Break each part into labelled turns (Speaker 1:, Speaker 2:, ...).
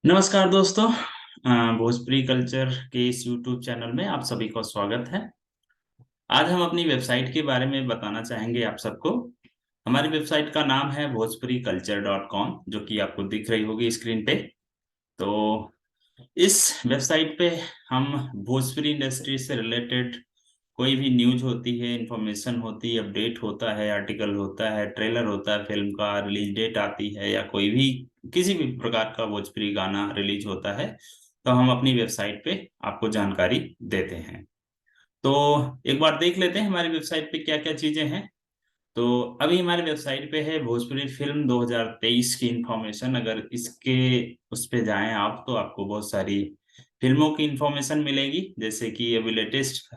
Speaker 1: नमस्कार दोस्तों। भोजपुरी कल्चर के इस यूट्यूब चैनल में आप सभी का स्वागत है। आज हम अपनी वेबसाइट के बारे में बताना चाहेंगे आप सबको। हमारी वेबसाइट का नाम है भोजपुरी कल्चर डॉट कॉम, जो कि आपको दिख रही होगी स्क्रीन पे। तो इस वेबसाइट पे हम भोजपुरी इंडस्ट्री से रिलेटेड कोई भी न्यूज़ होती है, इन्फॉर्मेशन होती है, अपडेट होता है, आर्टिकल होता है, ट्रेलर होता है, फ़िल्म का रिलीज़ डेट आती है या कोई भी किसी भी प्रकार का भोजपुरी गाना रिलीज़ होता है, तो हम अपनी वेबसाइट पे आपको जानकारी देते हैं। तो एक बार देख लेते हैं हमारी वेबसाइट पे क्या-क्या चीज़ें हैं। तो अभी हमारी वेबसाइट पे है भोजपुरी फ़िल्म 2023 की इन्फॉर्मेशन। अगर इसके उस पे जाएँ आप तो आपको बहुत सारी फ़िल्मों की इन्फॉर्मेशन मिलेगी। जैसे कि अभी लेटेस्ट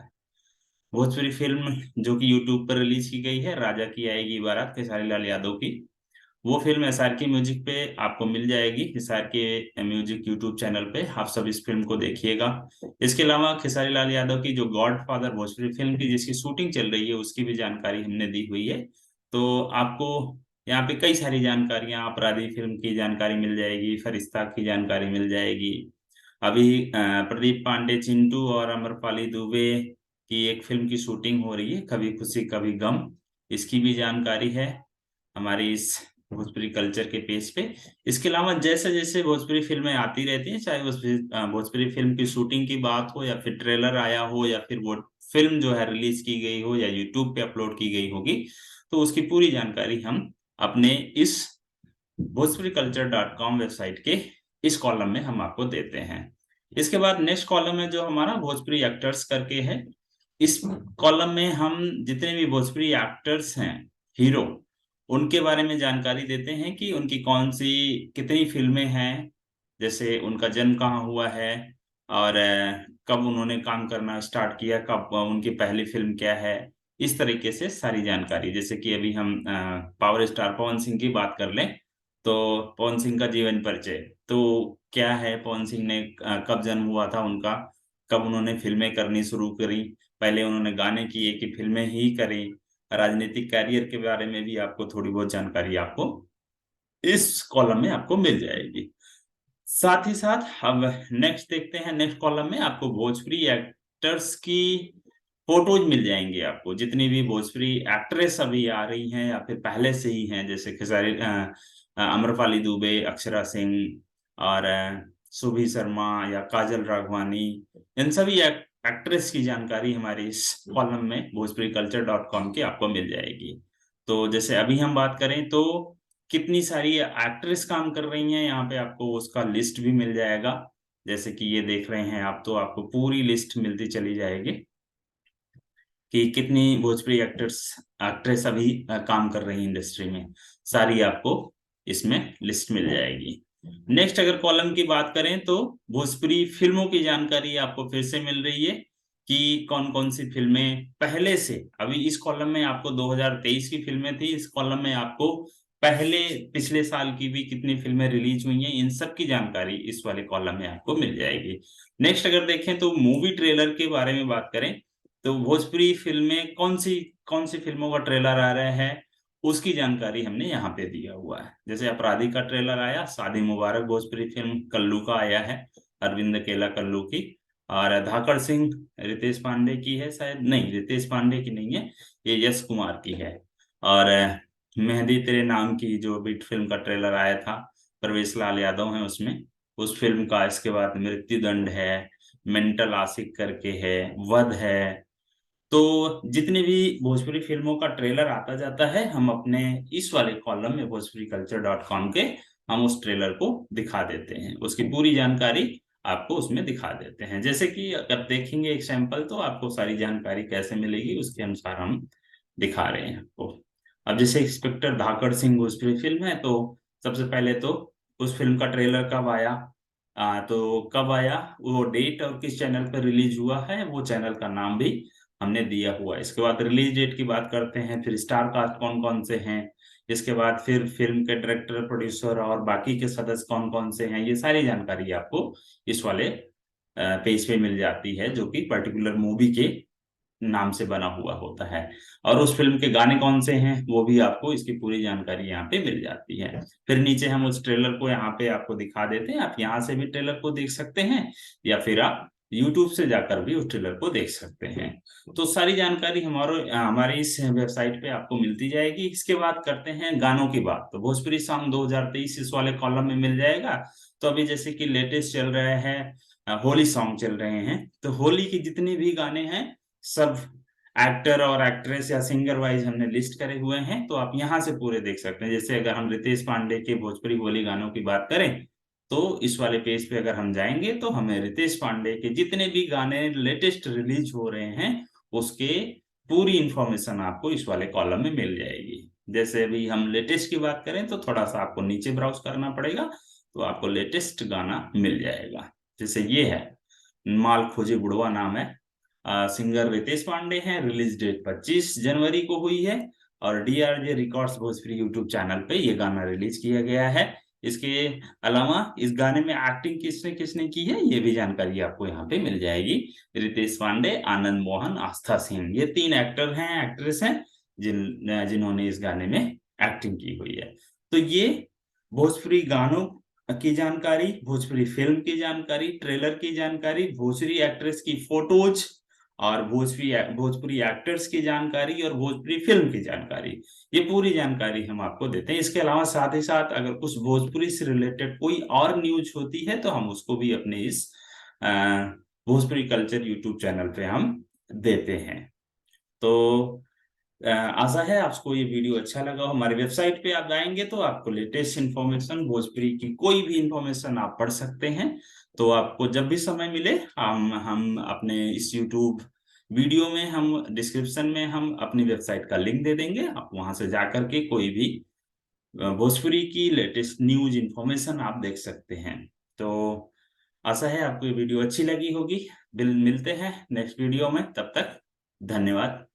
Speaker 1: भोजपुरी फ़िल्म जो कि यूट्यूब पर रिलीज़ की गई है, राजा की आएगी बारात, खेसारी लाल यादव की। वो फ़िल्म एसआरके म्यूज़िक पे आपको मिल जाएगी, एसआरके म्यूज़िक यूट्यूब चैनल पे। आप सब इस फ़िल्म को देखिएगा। इसके अलावा खेसारी लाल यादव की जो गॉडफ़ादर भोजपुरी फ़िल्म की जिसकी शूटिंग चल रही है, उसकी भी जानकारी हमने दी हुई है। तो आपको यहाँ पे कई सारी जानकारियाँ, अपराधी फ़िल्म की जानकारी मिल जाएगी, फरिश्ता की जानकारी मिल जाएगी। अभी प्रदीप पांडे, चिंटू और अमरपाली दुबे की एक फ़िल्म की शूटिंग हो रही है, कभी खुशी कभी गम। इसकी भी जानकारी है हमारी इस भोजपुरी कल्चर के पेज पे। इसके अलावा जैसे-जैसे भोजपुरी फ़िल्में आती रहती हैं, चाहे भोजपुरी फ़िल्म की शूटिंग की बात हो या फिर ट्रेलर आया हो या फिर वो फ़िल्म जो है रिलीज़ की गई हो या यूट्यूब पे अपलोड की गई होगी, तो उसकी पूरी जानकारी हम अपने इस भोजपुरीकल्चर.com वेबसाइट के इस कॉलम में हम आपको देते हैं। इसके बाद नेक्स्ट कॉलम है जो हमारा भोजपुरी एक्टर्स करके है। इस कॉलम में हम जितने भी भोजपुरी एक्टर्स हैं, हीरो, उनके बारे में जानकारी देते हैं कि उनकी कौन-सी कितनी फ़िल्में हैं, जैसे उनका जन्म कहाँ हुआ है और कब उन्होंने काम करना स्टार्ट किया, कब उनकी पहली फ़िल्म क्या है। इस तरीके से सारी जानकारी, जैसे कि अभी हम पावर स्टार पवन सिंह की बात कर लें, तो पवन सिंह का जीवन परिचय, तो क्या है पवन सिंह ने कब जन्म हुआ था उनका, कब उन्होंने फ़िल्में करनी शुरू करी, पहले उन्होंने गाने किए कि फ़िल्में ही करी, राजनीतिक करियर के बारे में भी आपको थोड़ी बहुत जानकारी आपको इस कॉलम में आपको मिल जाएगी। साथ ही साथ अब नेक्स्ट देखते हैं, नेक्स्ट कॉलम में आपको भोजपुरी एक्टर्स की फ़ोटोज़ मिल जाएँगी आपको, जितनी भी भोजपुरी एक्ट्रेस अभी आ रही हैं या फिर पहले से ही हैं, जैसे आम्रपाली दुबे, अक्षरा सिंह और सुभी शर्मा या काजल राघवानी, इन सभी एक्ट्रेस की जानकारी हमारे इस कॉलम में भोजपुरीकल्चर.com के आपको मिल जाएगी। तो जैसे अभी हम बात करें तो कितनी सारी एक्ट्रेस काम कर रही हैं, यहाँ पे आपको उसका लिस्ट भी मिल जाएगा। जैसे कि ये देख रहे हैं आप, तो आपको पूरी लिस्ट मिलती चली जाएगी कि कितनी भोजपुरी एक्ट्रेस अभी काम कर रही हैं इंडस्ट्री में। सारी आपको इसमें लिस्ट मिल जाएगी। नेक्स्ट अगर कॉलम की बात करें तो भोजपुरी फ़िल्मों की जानकारी आपको फिर से मिल रही है कि कौन-कौन सी फ़िल्में पहले से, अभी इस कॉलम में आपको 2023 की फ़िल्में थी, इस कॉलम में आपको पहले पिछले साल की भी कितनी फ़िल्में रिलीज़ हुई हैं, इन सब की जानकारी इस वाले कॉलम में आपको मिल जाएगी। नेक्स्ट अगर देखें तो मूवी ट्रेलर के बारे में बात करें, तो भोजपुरी फ़िल्में कौन-सी फ़िल्मों का ट्रेलर आ रहा है, उसकी जानकारी हमने यहाँ पे दिया हुआ है। जैसे अपराधी का ट्रेलर आया, शादी मुबारक भोजपुरी फ़िल्म कल्लू का आया है, अरविंद अकेला कल्लू की, और धाकड़ सिंह रितेश पांडे की है शायद, नहीं रितेश पांडे की नहीं है, ये यश कुमार की है। और मेहंदी तेरे नाम की जो अभी फ़िल्म का ट्रेलर आया था, प्रवेश लाल यादव हैं उसमें, उस फ़िल्म का। इसके बाद मृत्युदंड है, मेंटल आशिक करके है, वध है। तो जितनी भी भोजपुरी फ़िल्मों का ट्रेलर आता जाता है, हम अपने इस वाले कॉलम में भोजपुरीकल्चर.com के हम उस ट्रेलर को दिखा देते हैं। उसकी पूरी जानकारी आपको उसमें दिखा देते हैं। जैसे कि अगर देखेंगे एक सैंपल, तो आपको सारी जानकारी कैसे मिलेगी उसके अनुसार हम दिखा रहे हैं आपको। अब जैसे इंस्पेक्टर धाकड़ सिंह भोजपुरी फ़िल्म है, तो सबसे पहले तो उस फ़िल्म का ट्रेलर कब आया, तो कब आया, वो डेट और किस चैनल पे रिलीज़ हुआ है, वो चैनल का नाम भी हमने दिया हुआ है। इसके बाद रिलीज़ डेट की बात करते हैं, फिर स्टार कास्ट कौन-कौन से हैं, इसके बाद फिर फ़िल्म के डायरेक्टर, प्रोड्यूसर और बाकी के सदस्य कौन-कौन से हैं, ये सारी जानकारी आपको इस वाले पेज पे मिल जाती है, जो कि पर्टिकुलर मूवी के नाम से बना हुआ होता है। और उस फिल्म के गाने कौन से हैं वो भी आपको इसकी पूरी जानकारी यहाँ पे मिल जाती है। फिर नीचे हम उस ट्रेलर को यहाँ पे आपको दिखा देते हैं, आप यहाँ से भी ट्रेलर को देख सकते हैं या फिर आप यूट्यूब से जाकर भी उस ट्रेलर को देख सकते हैं। तो सारी जानकारी हमारे इस वेबसाइट पे आपको मिलती जाएगी। इसके बाद करते हैं गानों की बात। तो भोजपुरी सॉन्ग 2023 इस वाले कॉलम में मिल जाएगा। तो अभी जैसे कि लेटेस्ट चल रहे हैं होली सॉन्ग चल रहे हैं, तो होली के जितने भी गाने हैं सब एक्टर और एक्ट्रेस या सिंगर वाइज हमने लिस्ट करे हुए हैं, तो आप यहाँ से पूरे देख सकते हैं। जैसे अगर हम रितेश पांडे के भोजपुरी होली गानों की बात करें तो इस वाले पेज पे अगर हम जाएंगे तो हमें रितेश पांडे के जितने भी गाने लेटेस्ट रिलीज हो रहे हैं उसके पूरी इंफॉर्मेशन आपको इस वाले कॉलम में मिल जाएगी। जैसे अभी हम लेटेस्ट की बात करें तो थोड़ा सा आपको नीचे ब्राउज करना पड़ेगा, तो आपको लेटेस्ट गाना मिल जाएगा। जैसे ये है माल खोजे बुढ़वा नाम है, सिंगर रितेश पांडे हैं, रिलीज डेट 25 जनवरी को हुई है और DRJ records Bhojpuri YouTube channel पे ये गाना रिलीज किया गया है। इसके अलावा इस गाने में एक्टिंग किसने किसने की है ये भी जानकारी आपको यहाँ पे मिल जाएगी। रितेश पांडे, आनंद मोहन, आस्था सिंह, ये 3 एक्टर हैं, एक्ट्रेस हैं जिन्होंने इस गाने में एक्टिंग की हुई है। तो ये भोजपुरी गानों की जानकारी, भोजपुरी फिल्म की जानकारी, ट्रेलर की जानकारी, भोजपुरी एक्ट्रेस की फोटोज और भोजपुरी एक्टर्स की जानकारी और भोजपुरी फिल्म की जानकारी, ये पूरी जानकारी हम आपको देते हैं। इसके अलावा साथ ही साथ अगर कुछ भोजपुरी से रिलेटेड कोई और न्यूज होती है तो हम उसको भी अपने इस भोजपुरी कल्चर यूट्यूब चैनल पे हम देते हैं। तो आशा है आपको ये वीडियो अच्छा लगा हो। हमारे वेबसाइट पे आप जाएंगे तो आपको लेटेस्ट इन्फॉर्मेशन, भोजपुरी की कोई भी इन्फॉर्मेशन आप पढ़ सकते हैं। तो आपको जब भी समय मिले हम अपने इस यूट्यूब वीडियो में हम डिस्क्रिप्शन में हम अपनी वेबसाइट का लिंक दे देंगे, आप वहां से जाकर के कोई भी भोजपुरी की लेटेस्ट न्यूज इन्फॉर्मेशन आप देख सकते हैं। तो आशा है आपको ये वीडियो अच्छी लगी होगी। मिलते हैं नेक्स्ट वीडियो में, तब तक धन्यवाद।